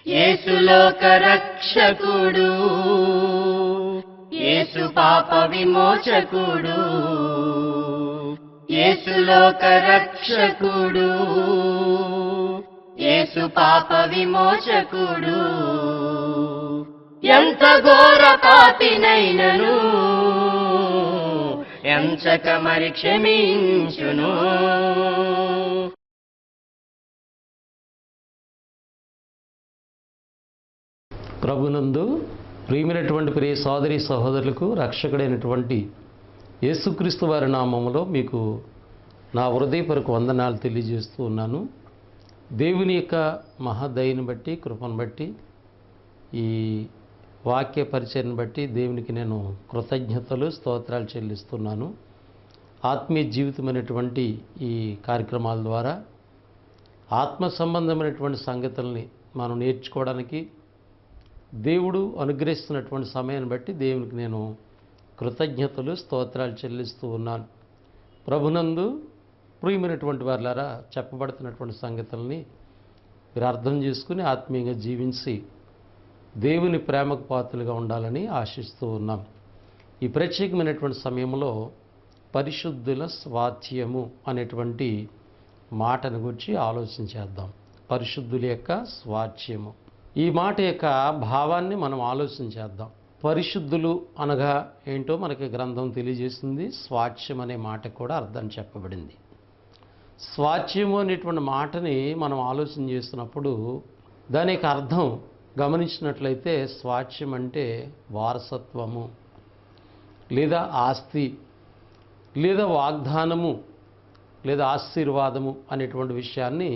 యేసు లోక రక్షకుడు, యేసు పాప విమోచకుడు, యేసు లోక రక్షకుడు, యేసు పాప విమోచకుడు. ఎంత ఘోర పాపినైనను ఎంచక మరి క్షమించును. ప్రభునందు ప్రియమైనటువంటి ప్రియ సోదరి సహోదరులకు రక్షకుడైనటువంటి యేసుక్రీస్తు వారి నామములో మీకు నా హృదయపూర్వక వందనాలు తెలియజేస్తూ ఉన్నాను. దేవుని యొక్క మహాదయని బట్టి, కృపను బట్టి, ఈ వాక్య పరిచయను బట్టి దేవునికి నేను కృతజ్ఞతలు స్తోత్రాలు చెల్లిస్తున్నాను. ఆత్మీయ జీవితమైనటువంటి ఈ కార్యక్రమాల ద్వారా ఆత్మ సంబంధమైనటువంటి సంగతుల్ని మనం నేర్చుకోవడానికి దేవుడు అనుగ్రహిస్తున్నటువంటి సమయాన్ని బట్టి దేవునికి నేను కృతజ్ఞతలు స్తోత్రాలు చెల్లిస్తూ ఉన్నాను. ప్రభునందు ప్రియమైనటువంటి వారిలారా, చెప్పబడుతున్నటువంటి సంగతుల్ని మీరు అర్థం చేసుకుని ఆత్మీయంగా జీవించి దేవుని ప్రేమకు పాత్రలుగా ఉండాలని ఆశిస్తూ ఉన్నాం. ఈ ప్రత్యేకమైనటువంటి సమయంలో పరిశుద్ధుల స్వాస్థ్యము అనేటువంటి మాటను గురించి ఆలోచించేద్దాం. పరిశుద్ధుల యొక్క స్వాస్థ్యము, ఈ మాట యొక్క భావాన్ని మనం ఆలోచించేద్దాం. పరిశుద్ధులు అనగా ఏంటో మనకి గ్రంథం తెలియజేస్తుంది. స్వాస్థ్యం అనే మాట కూడా అర్థం చెప్పబడింది. స్వాస్థ్యము అనేటువంటి మాటని మనం ఆలోచన చేస్తున్నప్పుడు దానికి అర్థం గమనించినట్లయితే స్వాస్థ్యం అంటే వారసత్వము లేదా ఆస్తి లేదా వాగ్దానము లేదా ఆశీర్వాదము అనేటువంటి విషయాన్ని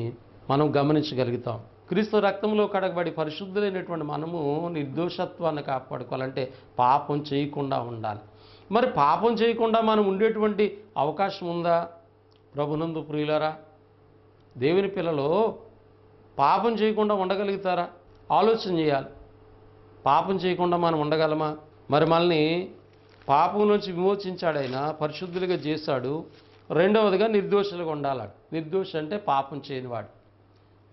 మనం గమనించగలుగుతాం. క్రీస్తు రక్తంలో కడగబడి పరిశుద్ధులైనటువంటి మనము నిర్దోషత్వాన్ని కాపాడుకోవాలంటే పాపం చేయకుండా ఉండాలి. మరి పాపం చేయకుండా మనం ఉండేటువంటి అవకాశం ఉందా? ప్రభునందు ప్రియులారా, దేవుని పిల్లలు పాపం చేయకుండా ఉండగలుగుతారా? ఆలోచన చేయాలి. పాపం చేయకుండా మనం ఉండగలమా? మరి మనల్ని పాపం నుంచి విమోచించాడు, ఆయన పరిశుద్ధులుగా చేశాడు. రెండవదిగా నిర్దోషులుగా ఉండాలి. నిర్దోషి అంటే పాపం చేయనివాడు.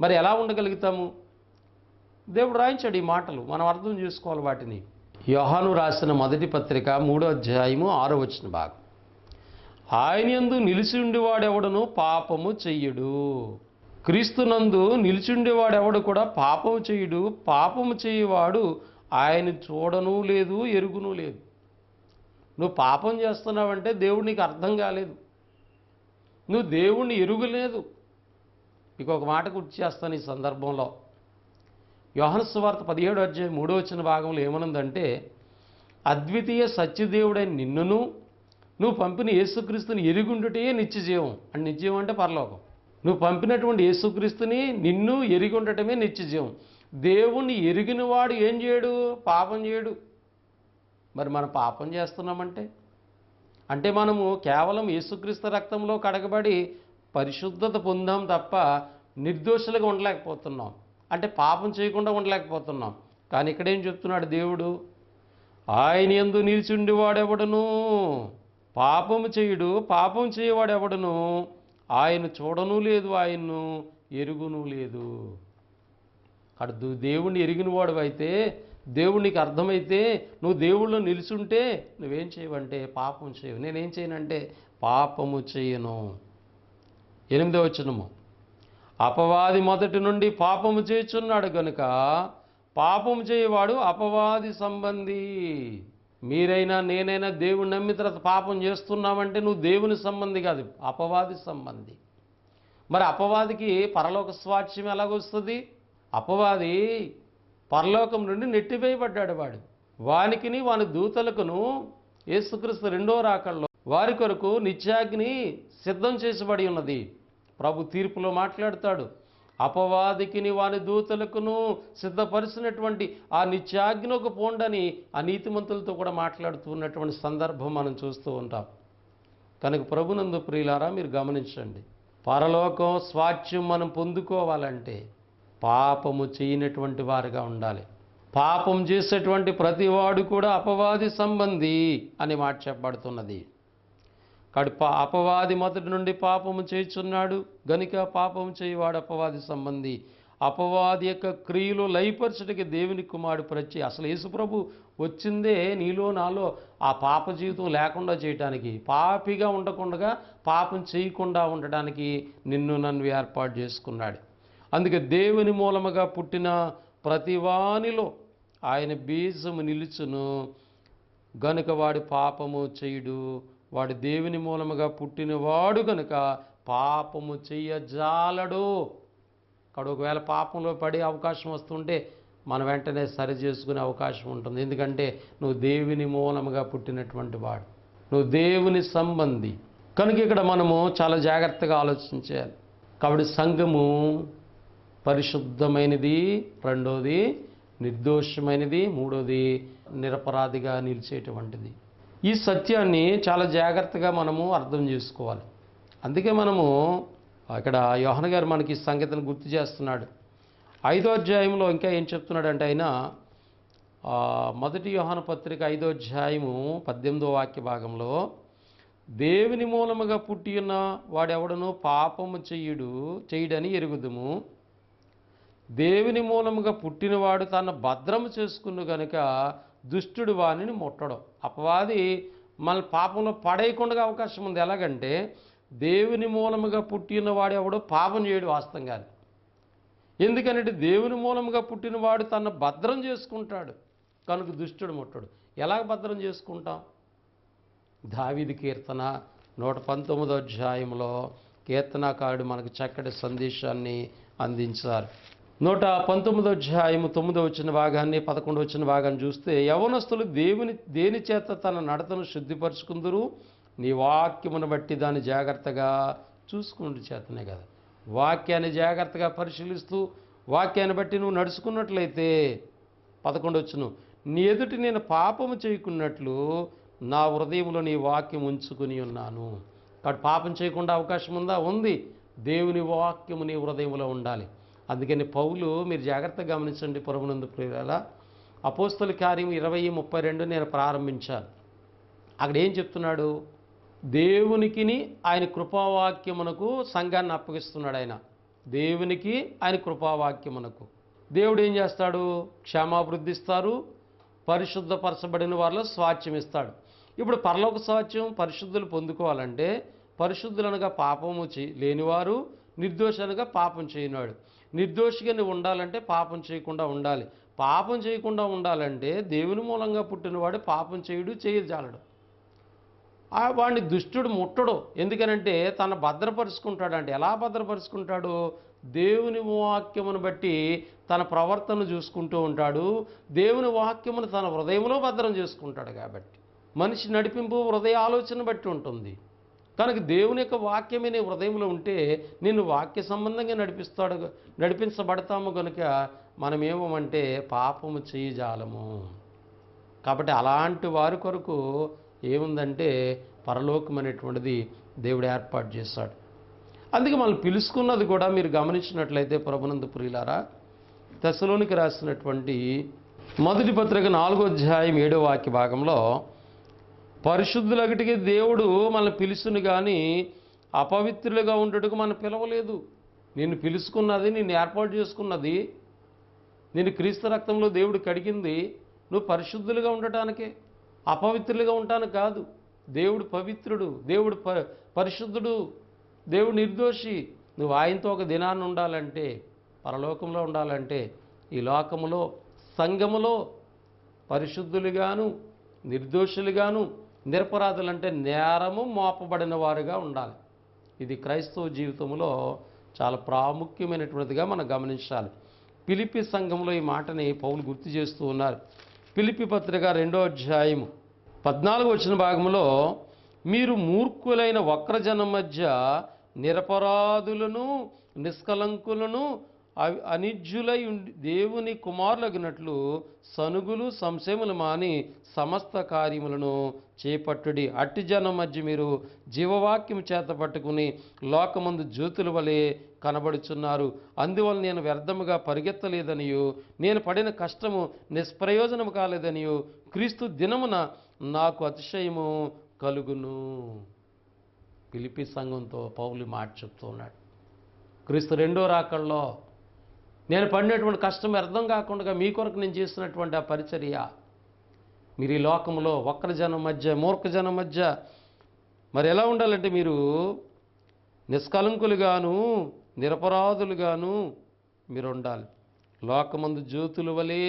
మరి ఎలా ఉండగలుగుతాము? దేవుడు రాయించాడు ఈ మాటలు, మనం అర్థం చేసుకోవాలి వాటిని. యోహాను రాసిన మొదటి పత్రిక 3వ అధ్యాయము 6వ వచన భాగం. ఆయన యందు నిలిచి ఉండేవాడెవడను పాపము చెయ్యడు. క్రీస్తునందు నిలిచి ఉండేవాడెవడు కూడా పాపము చెయ్యడు. పాపము చేయవాడు ఆయన చూడను లేదు, ఎరుగును లేదు. నువ్వు పాపం చేస్తున్నావంటే దేవుడు నీకు అర్థం కాలేదు, నువ్వు దేవుణ్ణి ఎరుగులేదు. మీకు ఒక మాట గుర్తు చేస్తాను ఈ సందర్భంలో. యోహాను సువార్త 17వ అధ్యాయం 3వ వచన భాగంలో ఏమనుందంటే, అద్వితీయ సత్యదేవుడైన నిన్నును నువ్వు పంపిన యేసుక్రీస్తుని ఎరిగుండుటే నిత్యజీవం. అంటే నిత్యజీవం అంటే పరలోకం. నువ్వు పంపినటువంటి యేసుక్రీస్తుని నిన్ను ఎరిగి ఉండటమే నిత్యజీవం. దేవుణ్ణి ఎరిగిన వాడు ఏం చేయడు? పాపం చేయడు. మరి మనం పాపం చేస్తున్నామంటే అంటే మనము కేవలం యేసుక్రీస్తు రక్తంలో కడగబడి పరిశుద్ధత పొందాం తప్ప నిర్దోషులుగా ఉండలేకపోతున్నాం. అంటే పాపం చేయకుండా ఉండలేకపోతున్నాం. కానీ ఇక్కడేం చెప్తున్నాడు దేవుడు? ఆయన యందు నిలిచి ఉండేవాడెవడను పాపము చేయుడు. పాపం చేయవాడెవడను ఆయన చూడను లేదు, ఆయన్ను ఎరుగును లేదు. అడు దేవుణ్ణి ఎరిగిన వాడు అయితే, దేవునికి అర్థమైతే, నువ్వు దేవుళ్ళు నిలుచుంటే నువ్వేం చేయవంటే పాపం చేయవు. నేనేం చేయనంటే పాపము చేయను. 8వ వచనము, అపవాది మొదటి నుండి పాపము చేయుచున్నాడు గనుక పాపము చేయవాడు అపవాది సంబంధి. మీరైనా నేనైనా దేవుని నమ్మిన తర్వాత పాపం చేస్తున్నామంటే నువ్వు దేవుని సంబంధి కాదు, అపవాది సంబంధి. మరి అపవాదికి పరలోక స్వాస్థ్యం ఎలాగొస్తుంది? అపవాది పరలోకం నుండి నెట్టివేయబడ్డాడు. వానికిని వాని దూతలకును యేసుక్రీస్తు రెండో రాకడలో వారి కొరకు నిత్యాగ్ని సిద్ధం చేసిబడి ఉన్నది. ప్రభు తీర్పులో మాట్లాడతాడు, అపవాదికిని వాని దూతలకును సిద్ధపరిచినటువంటి ఆ నిత్యాగ్నికి పోండని ఆ నీతిమంతులతో కూడా మాట్లాడుతున్నటువంటి సందర్భం మనం చూస్తూ ఉంటాం. కనుక ప్రభునందు ప్రియులారా, మీరు గమనించండి, పరలోకం స్వాస్థ్యం మనం పొందుకోవాలంటే పాపము చేయనటువంటి వారుగా ఉండాలి. పాపం చేసేటువంటి ప్రతివాడు కూడా అపవాది సంబంధి అనే మాట చెప్పబడుతున్నది. అపవాది మొదటి నుండి పాపము చేయుచున్నాడు గనుక పాపము చేయవాడు అపవాది సంబంధి. అపవాది యొక్క క్రియలు లయపరచుటకి దేవుని కుమారుడు ప్రత్యయ. అసలు యేసుప్రభు వచ్చిందే నీలో నాలో ఆ పాప జీవితం లేకుండా చేయటానికి, పాపిగా ఉండకుండా పాపం చేయకుండా ఉండడానికి నిన్ను నన్ను ఏర్పాటు చేసుకున్నాడు. అందుకే దేవుని మూలముగా పుట్టిన ప్రతివానిలో ఆయన బీజము నిలుచును గనుక వాడు పాపము చేయుడు. వాడు దేవుని మూలముగా పుట్టినవాడు గనుక పాపము చెయ్యజాలడు. అక్కడ ఒకవేళ పాపంలో పడే అవకాశం వస్తుంటే మనం వెంటనే సరి చేసుకునే అవకాశం ఉంటుంది. ఎందుకంటే నువ్వు దేవుని మూలముగా పుట్టినటువంటి వాడు, నువ్వు దేవుని సంబంధి కనుక ఇక్కడ మనము చాలా జాగ్రత్తగా ఆలోచించాలి. కాబట్టి సంఘము పరిశుద్ధమైనది, రెండోది నిర్దోషమైనది, మూడోది నిరపరాధిగా నిలిచేటువంటిది. ఈ సత్యాన్ని చాలా జాగ్రత్తగా మనము అర్థం చేసుకోవాలి. అందుకే మనము ఇక్కడ యోహన గారు మనకి ఈ సంగతిని గుర్తు చేస్తున్నాడు. 5వ అధ్యాయంలో ఇంకా ఏం చెప్తున్నాడంటే ఆయన మొదటి యోహన పత్రిక 5వ అధ్యాయము 18వ వాక్య భాగంలో దేవుని మూలముగా పుట్టి ఉన్న వాడెవడను పాపము చేయడని ఎరుగుదుము. దేవుని మూలముగా పుట్టినవాడు తన భద్రము చేసుకున్న గనుక దుష్టుడు వానిని ముట్టడం. అపవాది మన పాపంలో పడేయకుండా అవకాశం ఉంది. ఎలాగంటే దేవుని మూలముగా పుట్టినవాడు ఎవడో పాపం చేయడు వాస్తవంగా. ఎందుకనంటే దేవుని మూలముగా పుట్టినవాడు తన భద్రం చేసుకుంటాడు కనుక దుష్టుడు ముట్టడు. ఎలాగ భద్రం చేసుకుంటాం? దావీదు కీర్తన 119వ అధ్యాయంలో కీర్తనాకారుడు మనకు చక్కటి సందేశాన్ని అందించారు. 119వ అధ్యాయము 9వ వచ్చిన భాగాన్ని 11వ వచ్చిన భాగాన్ని చూస్తే యవనస్తులు దేని చేత తన నడతను శుద్ధిపరుచుకుందరు, నీ వాక్యమును బట్టి దాన్ని జాగ్రత్తగా చూసుకునే చేతనే కదా. వాక్యాన్ని జాగ్రత్తగా పరిశీలిస్తూ వాక్యాన్ని బట్టి నువ్వు నడుచుకున్నట్లయితే 11 వచ్చును, నీ ఎదుటి నేను పాపము చేయకున్నట్లు నా హృదయంలో నీ వాక్యం ఉంచుకుని ఉన్నాను. కాబట్టి పాపం చేయకుండా అవకాశం ఉందా? ఉంది. దేవుని వాక్యము నీ హృదయంలో ఉండాలి. అందుకని పౌలు, మీరు జాగ్రత్తగా గమనించండి ప్రభునందు ప్రియులారా, అపోస్తల కార్యం 20:32 నేను ప్రారంభించాను. అక్కడ ఏం చెప్తున్నాడు? దేవునికిని ఆయన కృపావాక్యమునకు సంఘాన్ని అప్పగిస్తున్నాడు. ఆయన దేవునికి ఆయన కృపావాక్యమునకు దేవుడు ఏం చేస్తాడు? క్షేమాభివృద్ధి ఇస్తారు, పరిశుద్ధపరచబడిన వారిలో స్వాస్థ్యం ఇస్తాడు. ఇప్పుడు పరలోక స్వాస్థ్యం పరిశుద్ధులు పొందుకోవాలంటే పరిశుద్ధులనగా పాపము లేనివారు, నిర్దోషులుగా పాపం చేయనివాడు. నిర్దోషిగా నువ్వు ఉండాలంటే పాపం చేయకుండా ఉండాలి. పాపం చేయకుండా ఉండాలంటే దేవుని మూలంగా పుట్టినవాడు పాపం చేయజాలడు. వాడిని దుష్టుడు ముట్టడు. ఎందుకనంటే తన భద్రపరుచుకుంటాడంటే. ఎలా భద్రపరుచుకుంటాడు? దేవుని వాక్యమును బట్టి తన ప్రవర్తన చూసుకుంటూ ఉంటాడు. దేవుని వాక్యమును తన హృదయంలో భద్రం చేసుకుంటాడు. కాబట్టి మనిషి నడిపింపు హృదయ ఆలోచన బట్టి ఉంటుంది. కనుక దేవుని యొక్క వాక్యమే నీ హృదయంలో ఉంటే నిన్ను వాక్య సంబంధంగా నడిపించబడతాము. కనుక మనం ఏమంటే పాపము చేయజాలము. కాబట్టి అలాంటి వారి కొరకు ఏముందంటే పరలోకం అనేటువంటిది దేవుడు ఏర్పాటు చేశాడు. అందుకే మనం పిలుచుకున్నది కూడా మీరు గమనించినట్లయితే ప్రభునందు ప్రియులారా, తెస్సలోనికి రాసినటువంటి మొదటి పత్రిక 4వ అధ్యాయం 7వ వాక్య భాగంలో పరిశుద్ధులగటికి దేవుడు మనల్ని పిలుచును కానీ అపవిత్రులుగా ఉండటకు మనం పిలవలేదు. నిన్ను పిలుచుకున్నది, నిన్ను ఏర్పాటు చేసుకున్నది, నిన్ను క్రీస్తు రక్తంలో దేవుడు కడిగింది నువ్వు పరిశుద్ధులుగా ఉండటానికే, అపవిత్రులుగా ఉండటానికి కాదు. దేవుడు పవిత్రుడు, దేవుడు పరిశుద్ధుడు, దేవుడు నిర్దోషి. నువ్వు ఆయనతో ఒక దినాన్ని ఉండాలంటే, పరలోకంలో ఉండాలంటే ఈ లోకములో సంఘములో పరిశుద్ధులుగాను, నిర్దోషులుగాను, నిరపరాధులంటే నేరము మోపబడిన వారుగా ఉండాలి. ఇది క్రైస్తవ జీవితంలో చాలా ప్రాముఖ్యమైనటువంటిదిగా మనం గమనించాలి. ఫిలిప్పీ సంఘంలో ఈ మాటని పౌలు గుర్తు చేస్తూ ఉన్నారు. ఫిలిప్పీ పత్రిక 2వ అధ్యాయము 14వ వచ్చిన భాగంలో మీరు మూర్ఖులైన వక్రజనం మధ్య నిరపరాధులను, నిష్కలంకులను, అనిజ్జులై దేవుని కుమారులగినట్లు సనుగులు సంశయములు మాని సమస్త కార్యములను చేపట్టుడి. అట్టి జనం మధ్య మీరు జీవవాక్యం చేత పట్టుకుని లోకమందు జ్యోతుల వలె కనబడుచున్నారు. అందువల్ల నేను వ్యర్థముగా పరిగెత్తలేదనియు, నేను పడిన కష్టము నిష్ప్రయోజనము కాలేదనియు క్రీస్తు దినమున నాకు అతిశయము కలుగును. ఫిలిప్పీ సంఘంతో పౌలు మాట చెప్తూ ఉన్నాడు. క్రీస్తు రెండో రాకల్లో నేను పడినటువంటి కష్టం అర్థం కాకుండా మీ కొరకు నేను చేస్తున్నటువంటి ఆ పరిచర్య మీరు ఈ లోకంలో వక్ర జనం మధ్య మూర్ఖ జనం మధ్య మరి ఎలా ఉండాలంటే మీరు నిష్కలంకులుగాను నిరపరాధులుగాను మీరు ఉండాలి. లోకమందు జ్యోతుల వలె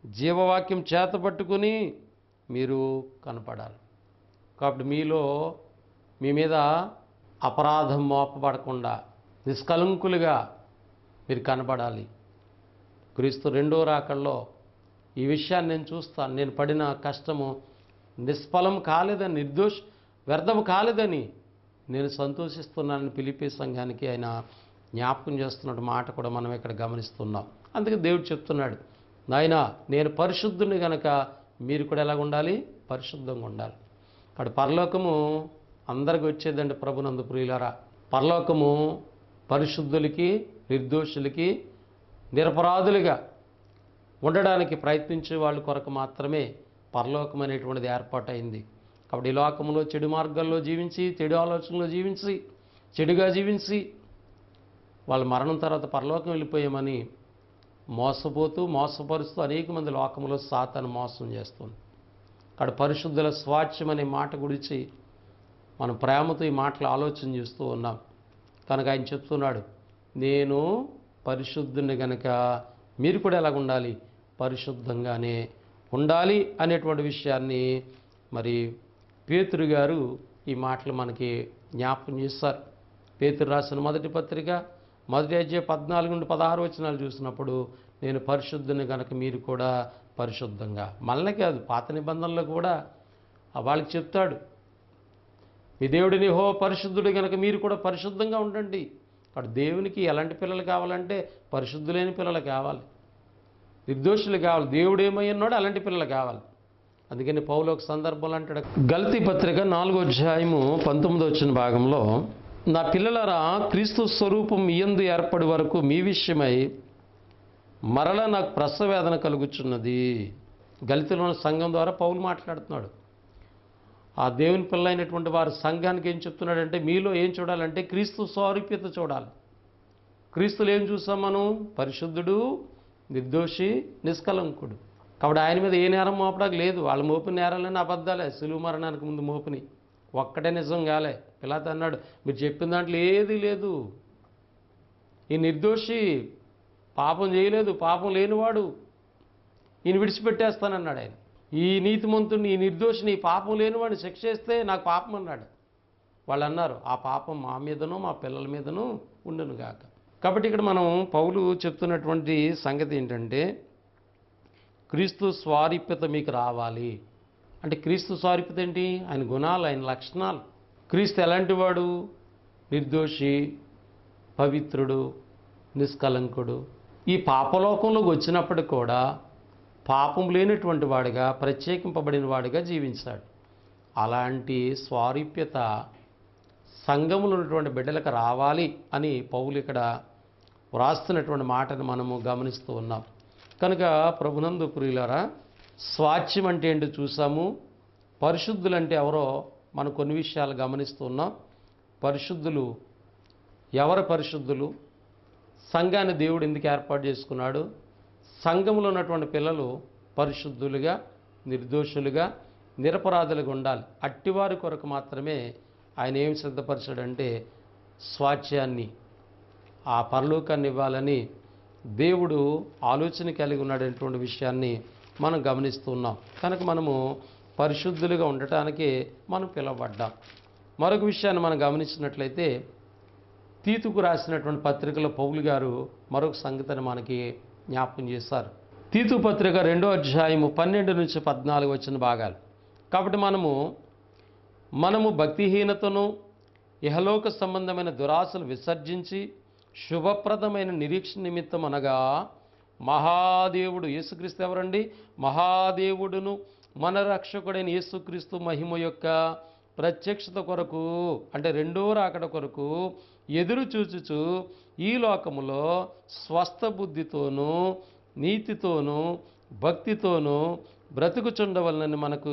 జీవవాక్యం చేతపట్టుకుని మీరు కనపడాలి. కాబట్టి మీలో మీ మీద అపరాధం మోపబడకుండా నిష్కలంకులుగా మీరు కనపడాలి. క్రీస్తు రెండో రాకల్లో ఈ విషయాన్ని నేను చూస్తాను. నేను పడిన కష్టము నిష్ఫలం కాలేదని, వ్యర్థం కాలేదని నేను సంతోషిస్తున్నానని ఫిలిప్పీ సంఘానికి ఆయన జ్ఞాపకం చేస్తున్న మాట కూడా మనం ఇక్కడ గమనిస్తున్నాం. అందుకే దేవుడు చెప్తున్నాడు, నాయనా నేను పరిశుద్ధుని గనక మీరు కూడా ఎలా ఉండాలి, పరిశుద్ధంగా ఉండాలి. అక్కడ పరలోకము అందరికి వచ్చేదండి ప్రభునందు ప్రియులారా. పరలోకము పరిశుద్ధులకి, నిర్దోషులకి, నిరపరాధులుగా ఉండడానికి ప్రయత్నించే వాళ్ళ కొరకు మాత్రమే పరలోకం అనేటువంటిది ఏర్పాటైంది. కాబట్టి ఈ లోకంలో చెడు మార్గాల్లో జీవించి, చెడు ఆలోచనలో జీవించి, చెడుగా జీవించి వాళ్ళ మరణం తర్వాత పరలోకం వెళ్ళిపోయామని మోసపరుస్తూ అనేక మంది లోకంలో సాతాను మోసం చేస్తుంది. అక్కడ పరిశుద్ధుల స్వాచ్ఛ్యం అనే మాట గురించి మనం ప్రేమతో ఈ మాటలు ఆలోచన చేస్తూ ఉన్నాం. కనుక ఆయన చెప్తున్నాడు, నేను పరిశుద్ధుని గనక మీరు కూడా ఎలాగ ఉండాలి, పరిశుద్ధంగానే ఉండాలి అనేటువంటి విషయాన్ని మరి పేతురు గారు ఈ మాటలు మనకి జ్ఞాపకం చేస్తారు. పేతురు రాసిన మొదటి పత్రిక 1 అధ్యాయం 14 నుండి 16 వచనాలు చూసినప్పుడు నేను పరిశుద్ధుని గనక మీరు కూడా పరిశుద్ధంగా, మళ్ళీ కాదు పాత నిబంధనలో కూడా వాళ్ళకి చెప్తాడు, మీ దేవుడిని పరిశుద్ధుడు గనక మీరు కూడా పరిశుద్ధంగా ఉండండి. అక్కడ దేవునికి ఎలాంటి పిల్లలు కావాలంటే పరిశుద్ధులైన పిల్లలు కావాలి, నిర్దోషులు కావాలి. దేవుడు ఏమై ఉన్నాడో అలాంటి పిల్లలు కావాలి. అందుకని పౌలు ఒక సందర్భంలో అంటాడు, గల్తీ పత్రిక 4వ అధ్యాయము 19వ వచ్చిన భాగంలో, నా పిల్లలరా క్రీస్తు స్వరూపం మీ యందు ఏర్పడి వరకు మీ విషయమై మరలా నాకు ప్రసవేదన కలుగుచున్నది. గల్తీలోని సంఘం ద్వారా పౌలు మాట్లాడుతున్నాడు. ఆ దేవుని పిల్లైనటువంటి వారు సంఘానికి ఏం చెప్తున్నాడంటే, మీలో ఏం చూడాలంటే క్రీస్తు స్వారూప్యత చూడాలి. క్రీస్తులు ఏం చూసాం మనం, పరిశుద్ధుడు, నిర్దోషి, నిష్కలంకుడు. కాబట్టి ఆయన మీద ఏ నేరం మోపడానికి లేదు. వాళ్ళు మోపిన నేరాలన్నీ అబద్ధాలే. సులువు మరణానికి ముందు మోపిని ఒక్కటే నిజం కాలే. పిలాతు అన్నాడు, మీరు చెప్పిన దాంట్లో ఏది లేదు, ఈ నిర్దోషి పాపం చేయలేదు, పాపం లేనివాడు, ఈయన విడిచిపెట్టేస్తానన్నాడు ఆయన. ఈ నీతిమంతుడిని, ఈ నిర్దోషిని, పాపం లేనివాడిని శిక్ష చేస్తే నాకు పాపం అన్నాడు. వాళ్ళు అన్నారు, ఆ పాపం మా మీదను మా పిల్లల మీదను ఉండును గాక. కాబట్టి ఇక్కడ మనం పౌలు చెప్తున్నటువంటి సంగతి ఏంటంటే, క్రీస్తు స్వారూప్యత మీకు రావాలి. అంటే క్రీస్తు స్వారూప్యత ఏంటి, ఆయన గుణాలు, ఆయన లక్షణాలు. క్రీస్తు ఎలాంటి వాడు, నిర్దోషి, పవిత్రుడు, నిష్కలంకుడు. ఈ పాపలోకంలోకి వచ్చినప్పటికి కూడా పాపం లేనటువంటి వాడిగా, ప్రత్యేకింపబడిన వాడిగా జీవించాడు. అలాంటి స్వారూప్యత సంఘములో ఉన్నటువంటి బిడ్డలకు రావాలి అని పౌలు ఇక్కడ వ్రాస్తున్నటువంటి మాటను మనము గమనిస్తూ ఉన్నాం. కనుక ప్రభునందు ప్రియులారా, స్వాచ్ఛ్యం అంటే ఏంటో చూసాము. పరిశుద్ధులు అంటే ఎవరో మనం కొన్ని విషయాలు గమనిస్తూ ఉన్నాం. పరిశుద్ధులు ఎవరు, పరిశుద్ధులు సంఘాన్ని దేవుడు ఎందుకు ఏర్పాటు చేసుకున్నాడు, సంఘంలో ఉన్నటువంటి పిల్లలు పరిశుద్ధులుగా, నిర్దోషులుగా, నిరపరాధులుగా ఉండాలి. అట్టివారి కొరకు మాత్రమే ఆయన ఏం సిద్ధపరచాడంటే స్వాచ్ఛ్యాన్ని, ఆ పరలోకాన్ని ఇవ్వాలని దేవుడు ఆలోచన కలిగి ఉన్నాడనేటువంటి విషయాన్ని మనం గమనిస్తున్నాం. కనుక మనము పరిశుద్ధులుగా ఉండటానికి మనం పిలువబడ్డాం. మరొక విషయాన్ని మనం గమనించినట్లయితే, తీతుకు రాసినటువంటి పత్రికలో పౌలు గారు మరొక సంగతిని మనకి జ్ఞాపకం చేశారు. తీతు పత్రిక 2వ అధ్యాయము 12 నుంచి 14 వచ్చిన భాగాలు. కాబట్టి మనము భక్తిహీనతను, ఇహలోక సంబంధమైన దురాశలు విసర్జించి శుభప్రదమైన నిరీక్షణ నిమిత్తం అనగా మహాదేవుడు యేసుక్రీస్తు ఎవరండి, మహాదేవుడును మన రక్షకుడైన యేసుక్రీస్తు మహిమ యొక్క ప్రత్యక్షత కొరకు, అంటే రెండో రాకడ కొరకు ఎదురు చూచుచు ఈ లోకములో స్వస్థ బుద్ధితోనూ నీతితోనూ భక్తితోనూ బ్రతుకుచుండవలనని మనకు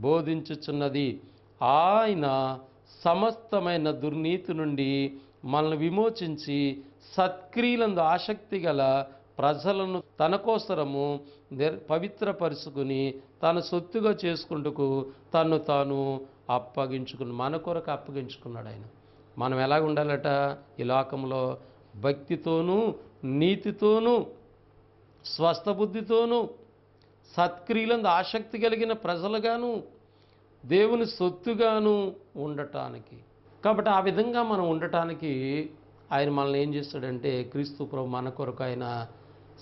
బోధించుచున్నది. ఆయన సమస్తమైన దుర్నీతి నుండి మనల్ని విమోచించి సత్క్రియలందు ఆసక్తి గల ప్రజలను తన కోసరము పవిత్రపరుచుకుని తన సొత్తుగా చేసుకుంటూ తను తాను అప్పగించుకుని మన కొరకు అప్పగించుకున్నాడు ఆయన. మనం ఎలాగ ఉండాలట ఈ లోకంలో? భక్తితోనూ నీతితోనూ స్వస్థ బుద్ధితోనూ సత్క్రియలందు ఆసక్తి కలిగిన ప్రజలుగాను దేవుని సొత్తుగాను ఉండటానికి. కాబట్టి ఆ విధంగా మనం ఉండటానికి ఆయన మనల్ని ఏం చేస్తాడంటే క్రీస్తు ప్రభు మన కొరకు ఆయన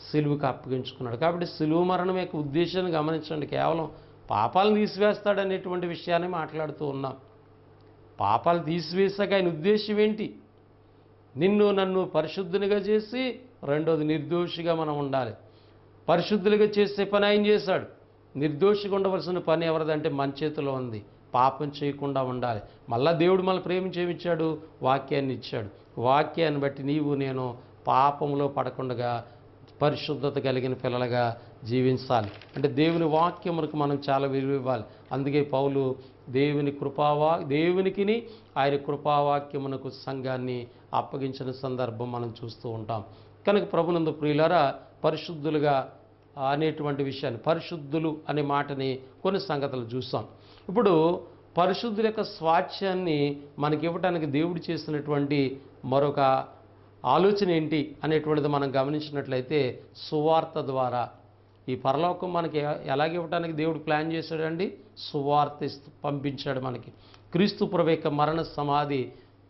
సిలువుకి అప్పగించుకున్నాడు. కాబట్టి సిలువు మరణం యొక్క ఉద్దేశాన్ని గమనించండి. కేవలం పాపాలను తీసివేస్తాడనేటువంటి విషయాన్ని మాట్లాడుతూ ఉన్నాం. పాపాలు తీసివేసాక ఆయన ఉద్దేశం ఏంటి? నిన్ను నన్ను పరిశుద్ధునిగా చేసి రెండోది నిర్దోషిగా మనం ఉండాలి. పరిశుద్ధులుగా చేసే పని ఆయన చేశాడు. నిర్దోషిగా ఉండవలసిన పని ఎవరిదంటే మన చేతిలో ఉంది. పాపం చేయకుండా ఉండాలి. మళ్ళా దేవుడు మన ప్రేమించేమిచ్చాడు? వాక్యాన్ని ఇచ్చాడు. వాక్యాన్ని బట్టి నీవు నేను పాపంలో పడకుండా పరిశుద్ధత కలిగిన పిల్లలుగా జీవించాలి. అంటే దేవుని వాక్యములకు మనం చాలా విలువ ఇవ్వాలి. అందుకే పౌలు దేవునికిని ఆయన కృపావాక్యమునకు సంఘాన్ని అప్పగించిన సందర్భం మనం చూస్తూ ఉంటాం. కనుక ప్రభునందు ప్రియులారా, పరిశుద్ధులుగా అనేటువంటి విషయాన్ని, పరిశుద్ధులు అనే మాటని కొన్ని సంగతులు చూసాం. ఇప్పుడు పరిశుద్ధుల యొక్క స్వాస్థ్యాన్ని మనకి ఇవ్వడానికి దేవుడు చేసినటువంటి మరొక ఆలోచన ఏంటి అనేటువంటిది మనం గమనించినట్లయితే సువార్త ద్వారా ఈ పరలోకం మనకి ఎలాగివ్వడానికి దేవుడు ప్లాన్ చేశాడండి? సువార్త పంపించాడు మనకి. క్రీస్తు ప్రభు యొక్క మరణ సమాధి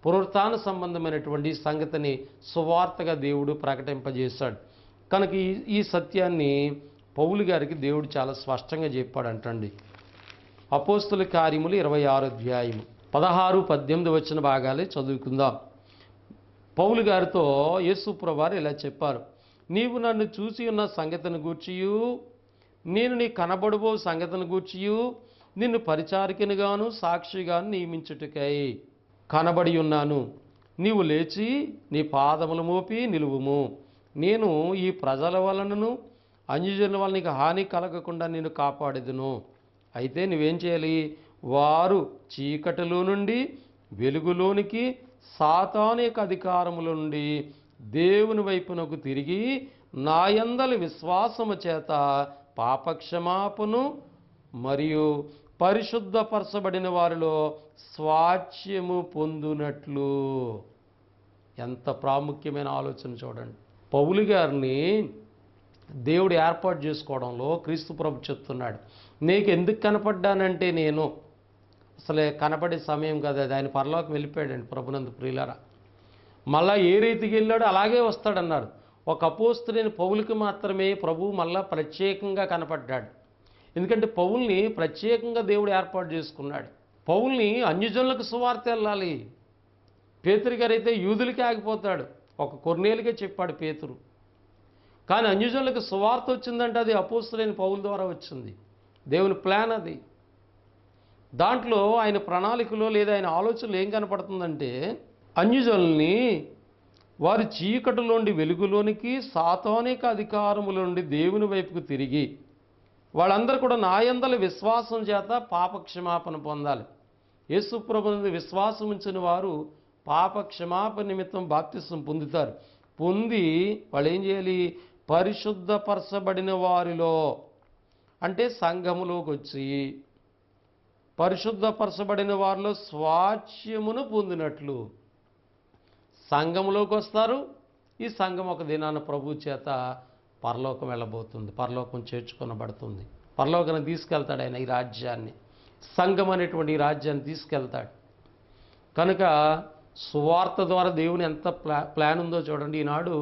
పునరుత్థాన సంబంధమైనటువంటి సంగతిని సువార్తగా దేవుడు ప్రకటింపజేశాడు. కనుక ఈ సత్యాన్ని పౌలు గారికి దేవుడు చాలా స్పష్టంగా చెప్పాడంటండి. అపోస్తుల కార్యములు 26వ అధ్యాయం 16-18 వచ్చిన భాగాలే చదువుకుందాం. పౌలు గారితో యేసు ప్రభువారు ఇలా చెప్పారు: నీవు నన్ను చూసి ఉన్న సంగతిని గూర్చియు నేను నీ కనబడబో సంగతిని గూర్చియు నిన్ను పరిచారికనిగాను సాక్షిగాను నియమించుటకై కనబడి ఉన్నాను. నీవు లేచి నీ పాదములు మోపి నిలువుము. నేను ఈ ప్రజల వలనను అన్యజనుల వలన నీకు హాని కలగకుండా నేను కాపాడేదును. అయితే నువ్వేం చేయాలి? వారు చీకటిలో నుండి వెలుగులోనికి, సాతాను యొక్క అధికారముల నుండి దేవుని వైపునకు తిరిగి నా యందలి విశ్వాసము చేత పాపక్షమాపను మరియు పరిశుద్ధపరచబడిన వారిలో స్వాస్థ్యము పొందునట్లు. ఎంత ప్రాముఖ్యమైన ఆలోచన చూడండి. పౌలు గారిని దేవుడు ఏర్పాటు చేసుకోవడంలో క్రీస్తు ప్రభు చెప్తున్నాడు, నీకు ఎందుకు కనపడ్డానంటే నేను అసలే కనపడే సమయం కదా అది. ఆయన పరలోకం వెళ్ళిపోయాడండి ప్రభునందు ప్రియులారా. మళ్ళా ఏ రీతికి వెళ్ళాడో అలాగే వస్తాడన్నారు. ఒక అపోస్తలుడైన పౌలుకి మాత్రమే ప్రభువు మళ్ళా ప్రత్యేకంగా కనపడ్డాడు. ఎందుకంటే పౌల్ని ప్రత్యేకంగా దేవుడు ఏర్పాటు చేసుకున్నాడు. పౌల్ని అన్యజనులకు సువార్త వెళ్ళాలి. పేతురు గారైతే యూదులకే ఆగిపోతాడు. ఒక కొర్నేలుకే చెప్పాడు పేతురు. కానీ అన్యజనులకు సువార్త వచ్చిందంటే అది అపోస్తలుడైన పౌలు ద్వారా వచ్చింది. దేవుని ప్లాన్ అది. దాంట్లో ఆయన ప్రణాళికలో లేదా ఆయన ఆలోచనలు ఏం కనపడుతుందంటే అన్యజనుల్ని వారి చీకటిలోండి వెలుగులోనికి, సాతానిక అధికారముల నుండి దేవుని వైపుకు తిరిగి వాళ్ళందరూ కూడా నా యందలి విశ్వాసం చేత పాపక్షమాపణ పొందాలి. యేసు ప్రభువునందు విశ్వాసం ఉంచిన వారు పాపక్షమాపణ నిమిత్తం బాప్తిసం పొందుతారు. పొంది వాళ్ళు ఏం చేయాలి? పరిశుద్ధపరచబడిన వారిలో అంటే సంఘములోకి వచ్చి పరిశుద్ధపరచబడిన వారిలో స్వాస్థ్యమును పొందినట్లు సంఘములోకి వస్తారు. ఈ సంఘం ఒక దినాన ప్రభు చేత పరలోకం వెళ్ళబోతుంది. పరలోకం చేర్చుకొనబడుతుంది. పరలోకాన్ని తీసుకెళ్తాడు ఆయన ఈ రాజ్యాన్ని. సంఘం అనేటువంటి ఈ రాజ్యాన్ని తీసుకెళ్తాడు. కనుక సువార్త ద్వారా దేవుని ఎంత ప్లాన్ ఉందో చూడండి. ఈనాడు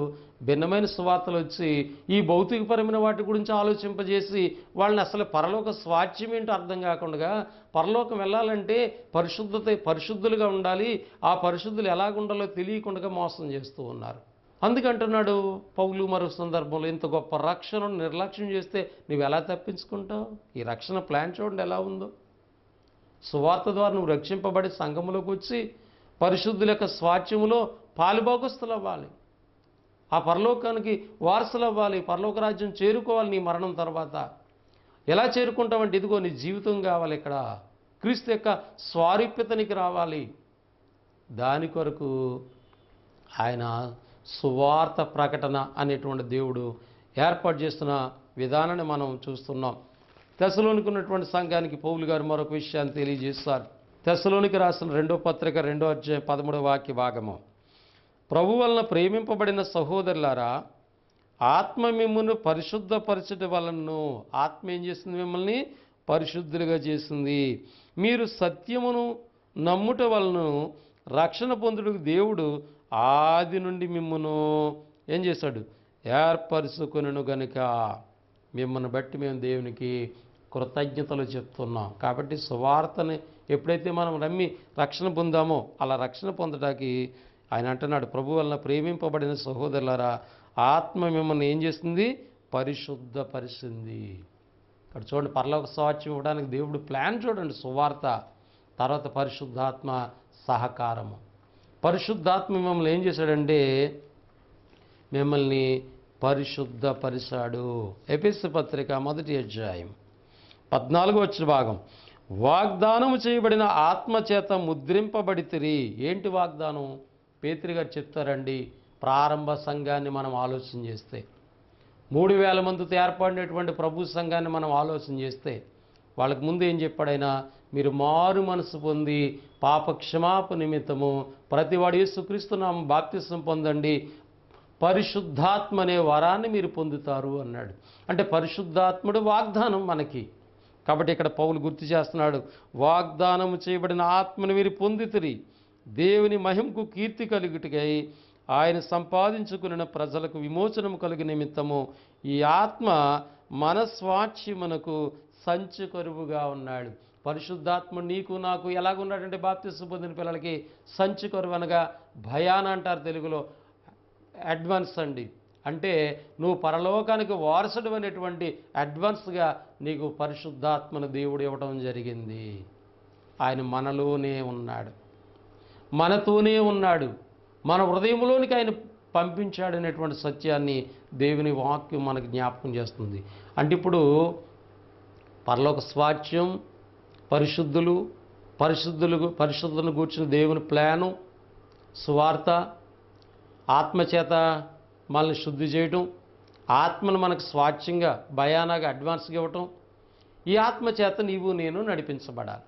భిన్నమైన సువార్తలు వచ్చి ఈ భౌతికపరమైన వాటి గురించి ఆలోచింపజేసి వాళ్ళని అసలు పరలోక స్వాస్థ్యం ఏంటో అర్థం కాకుండా పరలోకం వెళ్ళాలంటే పరిశుద్ధులుగా ఉండాలి, ఆ పరిశుద్ధులు ఎలాగుండాలో తెలియకుండా మోసం చేస్తూ ఉన్నారు. అందుకంటున్నాడు పౌలు మరో సందర్భంలో, ఇంత గొప్ప రక్షణను నిర్లక్ష్యం చేస్తే నువ్వు ఎలా తప్పించుకుంటావు? ఈ రక్షణ ప్లాన్ చూడండి ఎలా ఉందో. సువార్త ద్వారా నువ్వు రక్షింపబడి సంఘములోకి వచ్చి పరిశుద్ధుల యొక్క స్వాస్థ్యములో పాలుభాగస్తులు అవ్వాలి, ఆ పరలోకానికి వారసులు అవ్వాలి, పరలోక రాజ్యం చేరుకోవాలి నీ మరణం తర్వాత. ఎలా చేరుకుంటావంటే ఇదిగో నీ జీవితం కావాలి. ఇక్కడ క్రీస్తు యొక్క స్వారూప్యతనికి రావాలి. దాని కొరకు ఆయన సువార్త ప్రకటన అనేటువంటి దేవుడు ఏర్పాటు చేస్తున్న విధానాన్ని మనం చూస్తున్నాం. తెస్సలోనికి ఉన్నటువంటి సంఘానికి పౌలు గారు మరొక విషయాన్ని తెలియజేస్తారు. తెస్సలోనికి రాసిన 2వ పత్రిక 2వ అధ్యాయం 13వ వాక్య భాగము. ప్రభు వలన ప్రేమింపబడిన సహోదరులారా, ఆత్మ మిమ్మును పరిశుద్ధపరచట వలన, ఆత్మ ఏం చేసింది? మిమ్మల్ని పరిశుద్ధులుగా చేసింది. మీరు సత్యమును నమ్ముట వలన రక్షణ పొందుటకు దేవుడు ఆది నుండి మిమ్మును ఏం చేశాడు? ఏర్పరుచుకొనెను గనుక మిమ్మల్ని బట్టి మేము దేవునికి కృతజ్ఞతలు చెప్తున్నాం. కాబట్టి సువార్తని ఎప్పుడైతే మనం నమ్మి రక్షణ పొందామో అలా రక్షణ పొందడానికి ఆయన అంటున్నాడు, ప్రభు వలన ప్రేమింపబడిన సహోదరులారా, ఆత్మ మిమ్మల్ని ఏం చేస్తుంది? పరిశుద్ధపరిచింది. ఇక్కడ చూడండి, పరలోక సాక్ష్యం ఇవ్వడానికి దేవుడు ప్లాన్ చూడండి. సువార్త, తర్వాత పరిశుద్ధాత్మ సహకారము. పరిశుద్ధాత్మ మిమ్మల్ని ఏం చేశాడంటే మిమ్మల్ని పరిశుద్ధపరిచాడు. ఎఫెసీ పత్రిక 1వ అధ్యాయం 14వ వచ్చిన భాగం. వాగ్దానము చేయబడిన ఆత్మ చేత ముద్రింపబడితిరి. ఏంటి వాగ్దానం? పేతురు గారు చెప్తారండి. ప్రారంభ సంఘాన్ని మనం ఆలోచన చేస్తే, 3000 మందితో ఏర్పడినటువంటి ప్రభు సంఘాన్ని మనం ఆలోచన చేస్తే, వాళ్ళకి ముందు ఏం చెప్పాడైనా? మీరు మారు మనసు పొంది పాప క్షమాపణ నిమిత్తము ప్రతివాడు యేసుక్రీస్తు నామమున బాప్తిసం పొందండి, పరిశుద్ధాత్మ అనే వరాన్ని మీరు పొందుతారు అన్నాడు. అంటే పరిశుద్ధాత్ముడు వాగ్దానం మనకి. కాబట్టి ఇక్కడ పౌలు గుర్తు చేస్తున్నాడు, వాగ్దానము చేయబడిన ఆత్మను మీరు పొందితిరి, దేవుని మహిమకు కీర్తి కలుగుటకై ఆయన సంపాదించుకున్న ప్రజలకు విమోచనము కలుగు నిమిత్తము ఈ ఆత్మ మన స్వాచ్యమునకు సంచు కరువుగా ఉన్నాడు. పరిశుద్ధాత్మ నీకు నాకు ఎలాగున్నాడంటే, బాప్తిసం పొందిన పిల్లలకి సంచు కరువు అనగా భయాన అంటారు తెలుగులో, అడ్వాన్స్ అండి. అంటే నువ్వు పరలోకానికి వారసుడు అనేటువంటి అడ్వాన్స్గా నీకు పరిశుద్ధాత్మను దేవుడు ఇవ్వడం జరిగింది. ఆయన మనలోనే ఉన్నాడు, మనతోనే ఉన్నాడు, మన హృదయంలోనికి ఆయన పంపించాడనేటువంటి సత్యాన్ని దేవుని వాక్యం మనకు జ్ఞాపకం చేస్తుంది. అంటే ఇప్పుడు పరలోక స్వాస్థ్యం, పరిశుద్ధులను కూర్చుని దేవుని ప్లాను, సువార్త, ఆత్మచేత మనల్ని శుద్ధి చేయటం, ఆత్మను మనకు స్వాచ్ఛంగా భయానగా అడ్వాన్స్గా ఇవ్వటం, ఈ ఆత్మచేత నీవు నేను నడిపించబడాలి.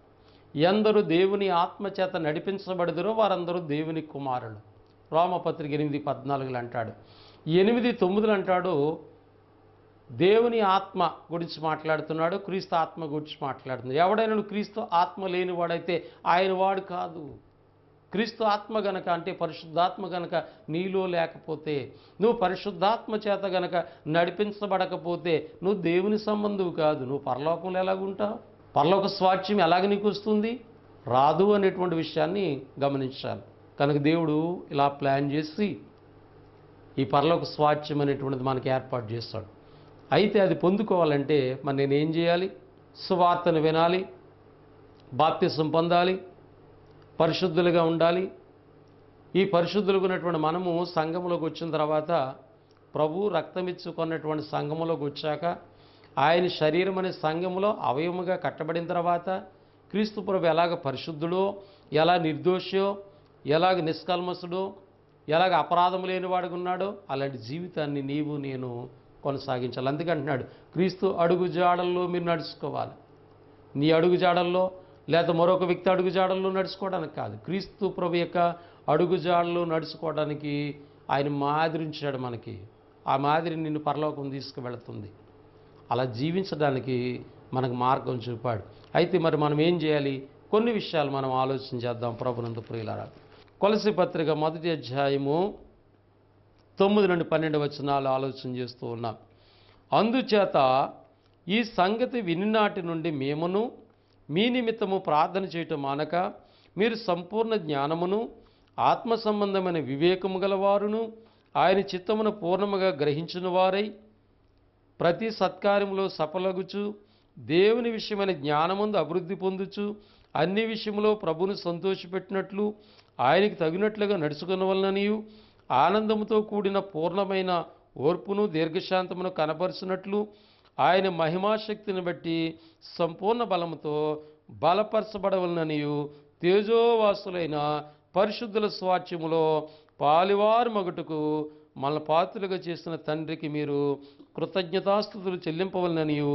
ఎందరూ దేవుని ఆత్మచేత నడిపించబడదురో వారందరూ దేవుని కుమారులు. రోమపత్రిక 8:14 అంటాడు. 8:9 అంటాడు, దేవుని ఆత్మ గురించి మాట్లాడుతున్నాడు, క్రీస్తు ఆత్మ గురించి మాట్లాడుతున్నాడు. ఎవడైనా క్రీస్తు ఆత్మ లేనివాడైతే ఆయన వాడు కాదు. క్రీస్తు ఆత్మ గనక, అంటే పరిశుద్ధాత్మ గనక నీలో లేకపోతే, నువ్వు పరిశుద్ధాత్మ చేత గనక నడిపించబడకపోతే నువ్వు దేవుని సంబంధువు కాదు. నువ్వు పరలోకంలో ఎలాగుంటావు? పరలోక స్వాస్థ్యం ఎలాగ నీకు వస్తుంది? రాదు అనేటువంటి విషయాన్ని గమనించాలి. కనుక దేవుడు ఇలా ప్లాన్ చేసి ఈ పరలోక స్వాస్థ్యం అనేటువంటిది మనకి ఏర్పాటు చేస్తాడు. అయితే అది పొందుకోవాలంటే మరి నేనేం చేయాలి? సువార్తను వినాలి, బాప్తిసం పొందాలి, పరిశుద్ధులుగా ఉండాలి. ఈ పరిశుద్ధులుగా ఉన్నటువంటి మనము సంఘములోకి వచ్చిన తర్వాత, ప్రభు రక్తమిచ్చుకున్నటువంటి సంఘములోకి వచ్చాక, ఆయన శరీరం అనే సంఘములో అవయముగా కట్టబడిన తర్వాత, క్రీస్తు ప్రభు ఎలాగ పరిశుద్ధుడో, ఎలా నిర్దోషో, ఎలాగ నిష్కల్మసుడో, ఎలాగ అపరాధం లేనివాడుగా ఉన్నాడో అలాంటి జీవితాన్ని నీవు నేను కొనసాగించాలి. అందుకంటున్నాడు, క్రీస్తు అడుగు జాడల్లో మీరు నడుచుకోవాలి. నీ అడుగు జాడల్లో లేదా మరొక వ్యక్తి అడుగు జాడల్లో నడుచుకోవడానికి కాదు, క్రీస్తు ప్రభు యొక్క అడుగు జాడల్లో నడుచుకోవడానికి ఆయన మాదిరి ఉంచాడు మనకి. ఆ మాదిరి నిన్ను పరలోకం తీసుకువెళుతుంది. అలా జీవించడానికి మనకు మార్గం చూపాడు. అయితే మరి మనం ఏం చేయాలి? కొన్ని విషయాలు మనం ఆలోచన చేద్దాం. ప్రభునందు ప్రియులారా, కొలస్సీ పత్రిక 1వ అధ్యాయము 9 నుండి 12 వచనాలు ఆలోచన చేస్తూ ఉన్నాం. అందుచేత ఈ సంగతి వినినాటి నుండి మేమును మీ నిమిత్తము ప్రార్థన చేయటం మానక, మీరు సంపూర్ణ జ్ఞానమును ఆత్మ సంబంధమైన వివేకము గలవారును ఆయన చిత్తమును పూర్ణముగా గ్రహించిన వారై ప్రతి సత్కార్యములో సఫలగుచు దేవుని విషయమైన జ్ఞానమందు అభివృద్ధి పొందుచు అన్ని విషయములో ప్రభును సంతోషపెట్టినట్లు ఆయనకి తగినట్లుగా నడుచుకునవలననియు ఆనందముతో కూడిన పూర్ణమైన ఓర్పును దీర్ఘశాంతమును కనపరుచున్నట్లు ఆయన మహిమాశక్తిని బట్టి సంపూర్ణ బలముతో బలపరచబడవలననియు తేజోవాసులైన పరిశుద్ధుల స్వాస్థ్యములో పాలివారు మగుటకు మన పాత్రలుగా చేసిన తండ్రికి మీరు కృతజ్ఞతాస్తుతులు చెల్లింపవలననియు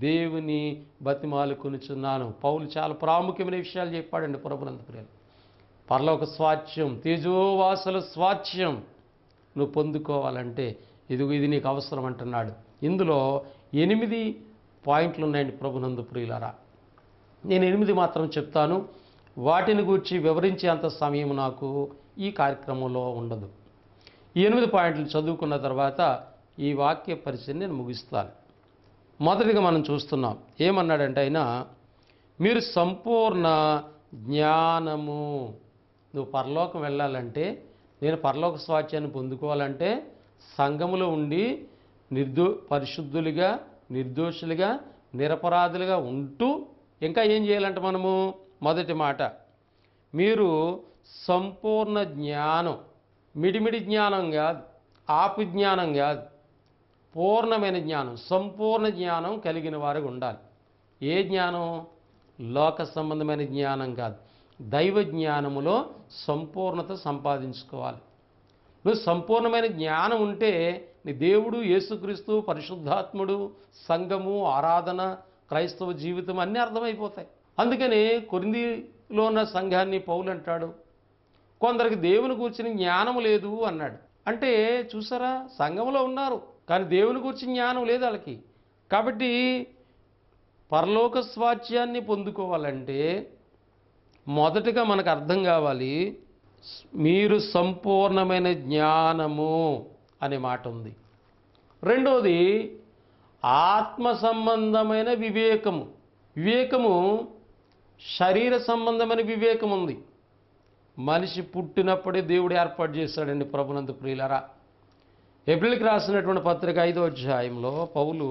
దేవుని బతిమాలుకొనుచున్నాను. పౌలు చాలా ప్రాముఖ్యమైన విషయాలు చెప్పాడండి ప్రభునందు ప్రియులు. పరలోక స్వాస్థ్యం, తేజోవాసుల స్వాస్థ్యం నువ్వు పొందుకోవాలంటే ఇది నీకు అవసరం అంటున్నాడు. ఇందులో 8 పాయింట్లు ఉన్నాయండి ప్రభునందు ప్రియులారా. నేను 8 మాత్రం చెప్తాను. వాటిని గూర్చి వివరించే అంత సమయం నాకు ఈ కార్యక్రమంలో ఉండదు. ఈ 8 పాయింట్లు చదువుకున్న తర్వాత ఈ వాక్య పరిచయం నేను ముగిస్తాను. మొదటిగా మనం చూస్తున్నాం, ఏమన్నాడంటే ఆయన, మీరు సంపూర్ణ జ్ఞానము. నువ్వు పరలోకం వెళ్ళాలంటే, నేను పరలోక స్వాస్థ్యాన్ని పొందుకోవాలంటే సంఘములో ఉండి పరిశుద్ధులుగా, నిర్దోషులుగా, నిరపరాధులుగా ఉంటూ ఇంకా ఏం చేయాలంటే మనము, మొదటి మాట, మీరు సంపూర్ణ జ్ఞానం, మిడిమిడి జ్ఞానం కాదు, ఆపు జ్ఞానం కాదు, పూర్ణమైన జ్ఞానం, సంపూర్ణ జ్ఞానం కలిగిన వారికి ఉండాలి. ఏ జ్ఞానం? లోక సంబంధమైన జ్ఞానం కాదు, దైవ జ్ఞానములో సంపూర్ణత సంపాదించుకోవాలి. నువ్వు సంపూర్ణమైన జ్ఞానం ఉంటే నీ దేవుడు, యేసుక్రీస్తు, పరిశుద్ధాత్ముడు, సంఘము, ఆరాధన, క్రైస్తవ జీవితం అన్నీ అర్థమైపోతాయి. అందుకని కొరింథీలో ఉన్న సంఘాన్ని పౌలు అంటాడు, కొందరికి దేవుని కూర్చుని జ్ఞానం లేదు అన్నాడు. అంటే చూసారా, సంఘంలో ఉన్నారు కానీ దేవుని గురించి జ్ఞానం లేదు వాళ్ళకి. కాబట్టి పరలోక స్వాస్థ్యాన్ని పొందుకోవాలంటే మొదటగా మనకు అర్థం కావాలి, మీరు సంపూర్ణమైన జ్ఞానము అనే మాట ఉంది. రెండోది ఆత్మ సంబంధమైన వివేకము. వివేకము శరీర సంబంధమైన వివేకం ఉంది. మనిషి పుట్టినప్పుడే దేవుడు ఏర్పాటు చేశాడండి ప్రభునందు ప్రియులారా. ఎబ్రిల్కి రాసినటువంటి పత్రిక 5వ అధ్యాయంలో పౌలు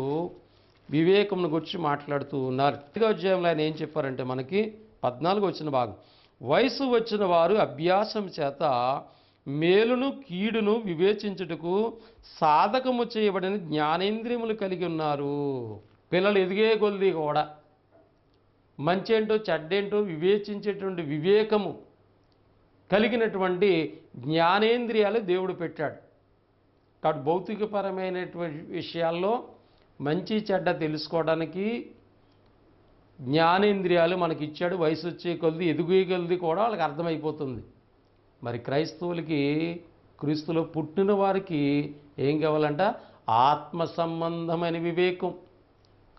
వివేకమును గురించి మాట్లాడుతూ ఉన్నారు. 5వ అధ్యాయంలో ఆయన ఏం చెప్పారంటే మనకి 14 వచ్చిన భాగం, వయసు వచ్చిన వారు అభ్యాసం చేత మేలును కీడును వివేచించుటకు సాధకము చేయబడిన జ్ఞానేంద్రియములు కలిగి ఉన్నారు. పిల్లలు ఎదిగే కొద్ది కూడా మంచేంటో చెడ్డేంటో వివేచించేటువంటి వివేకము కలిగినటువంటి జ్ఞానేంద్రియాలు దేవుడు పెట్టాడు. కాబట్టి భౌతికపరమైనటువంటి విషయాల్లో మంచి చెడ్డ తెలుసుకోవడానికి జ్ఞానేంద్రియాలు మనకి ఇచ్చాడు. వయసు వచ్చే కొద్ది, ఎదుగే కొద్ది కూడా వాళ్ళకి అర్థమైపోతుంది. మరి క్రైస్తవులకి, క్రీస్తులో పుట్టిన వారికి ఏం కావాలంట? ఆత్మ సంబంధమైన వివేకం.